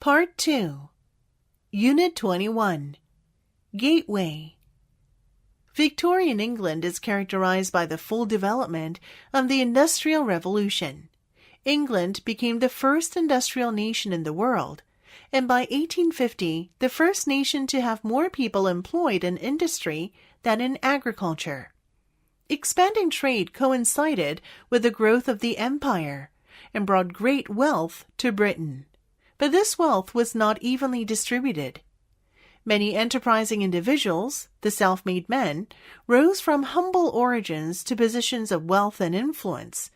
Part 2, Unit 21, Gateway. Victorian England is characterized by the full development of the Industrial Revolution. England became the first industrial nation in the world, and by 1850, the first nation to have more people employed in industry than in agriculture. Expanding trade coincided with the growth of the empire and brought great wealth to Britain. But this wealth was not evenly distributed. Many enterprising individuals, the self-made men, rose from humble origins to positions of wealth and influence,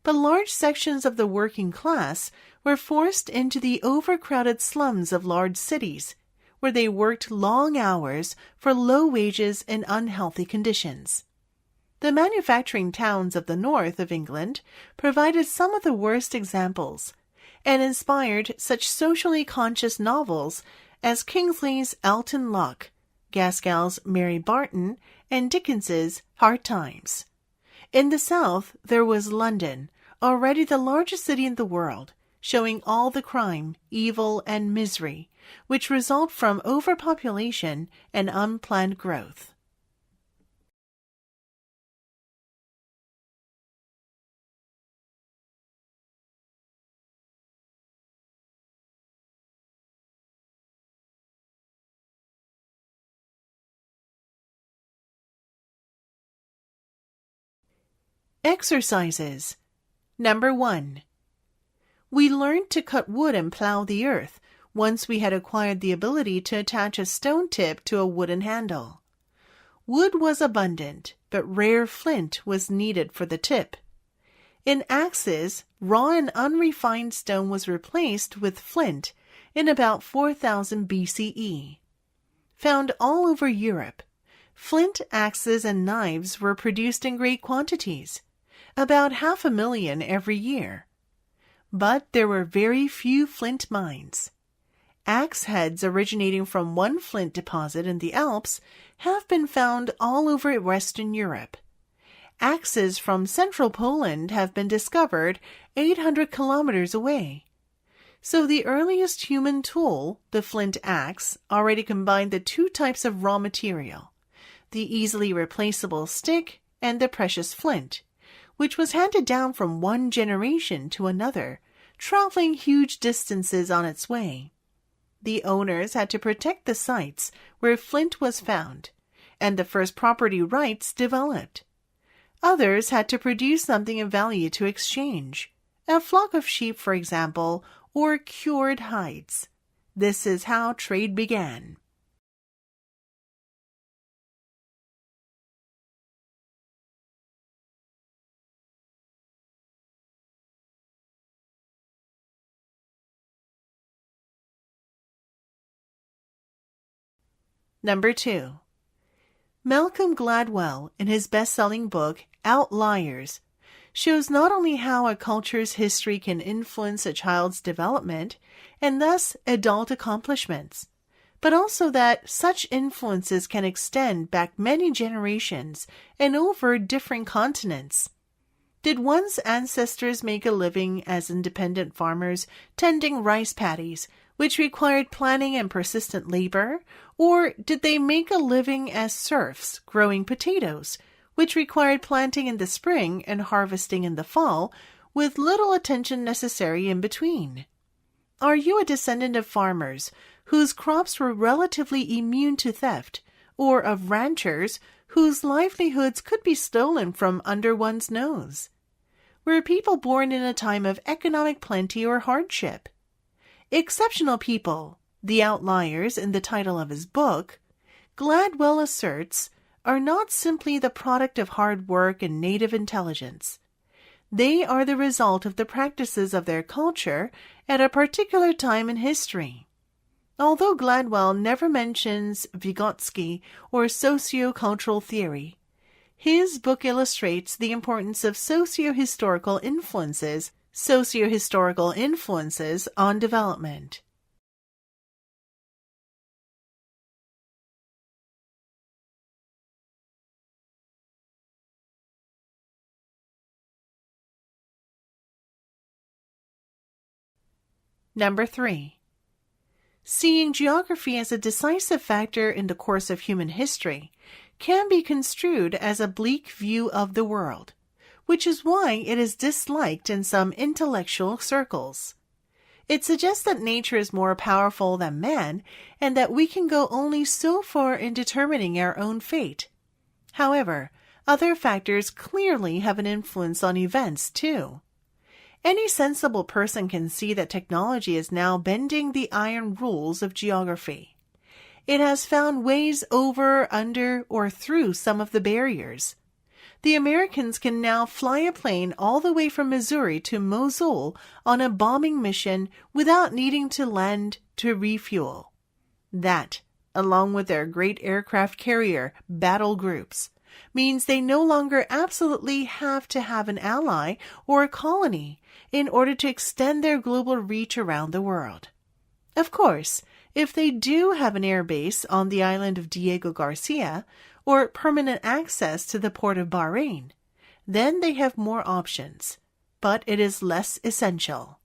but large sections of the working class were forced into the overcrowded slums of large cities, where they worked long hours for low wages and unhealthy conditions. The manufacturing towns of the north of England provided some of the worst examples, and inspired such socially conscious novels as Kingsley's Alton Locke, Gaskell's Mary Barton, and Dickens's Hard Times. In the south, there was London, already the largest city in the world, showing all the crime, evil, and misery which result from overpopulation and unplanned growth. Exercises. Number 1. We learned to cut wood and plow the earth once we had acquired the ability to attach a stone tip to a wooden handle. Wood was abundant, but rare flint was needed for the tip. In axes, raw and unrefined stone was replaced with flint in about 4000 BCE. Found all over Europe, flint axes and knives were produced in great quantities, about 500,000 every year. But there were very few flint mines. Axe heads originating from one flint deposit in the Alps have been found all over Western Europe. Axes from central Poland have been discovered 800 kilometers away. So the earliest human tool, the flint axe, already combined the two types of raw material, the easily replaceable stick and the precious flint, which was handed down from one generation to another, traveling huge distances on its way. The owners had to protect the sites where flint was found, and the first property rights developed. Others had to produce something of value to exchange, a flock of sheep, for example, or cured hides. This is how trade began. Number 2. Malcolm Gladwell, in his best-selling book, Outliers, shows not only how a culture's history can influence a child's development and thus adult accomplishments, but also that such influences can extend back many generations and over different continents. Did one's ancestors make a living as independent farmers tending rice paddies, which required planning and persistent labor, or did they make a living as serfs growing potatoes, which required planting in the spring and harvesting in the fall, with little attention necessary in between? Are you a descendant of farmers whose crops were relatively immune to theft, or of ranchers whose livelihoods could be stolen from under one's nose? Were people born in a time of economic plenty or hardship? Exceptional people, the outliers in the title of his book, Gladwell asserts, are not simply the product of hard work and native intelligence. They are the result of the practices of their culture at a particular time in history. Although Gladwell never mentions Vygotsky or socio-cultural theory, his book illustrates the importance of socio-historical influences on development. Number 3. Seeing geography as a decisive factor in the course of human history can be construed as a bleak view of the world, which is why it is disliked in some intellectual circles. It suggests that nature is more powerful than man and that we can go only so far in determining our own fate. However, other factors clearly have an influence on events too. Any sensible person can see that technology is now bending the iron rules of geography. It has found ways over, under, or through some of the barriers. The Americans can now fly a plane all the way from Missouri to Mosul on a bombing mission without needing to land to refuel. That, along with their great aircraft carrier battle groups, means they no longer absolutely have to have an ally or a colony in order to extend their global reach around the world. Of course, if they do have an air base on the island of Diego Garcia or permanent access to the port of Bahrain, then they have more options, but it is less essential.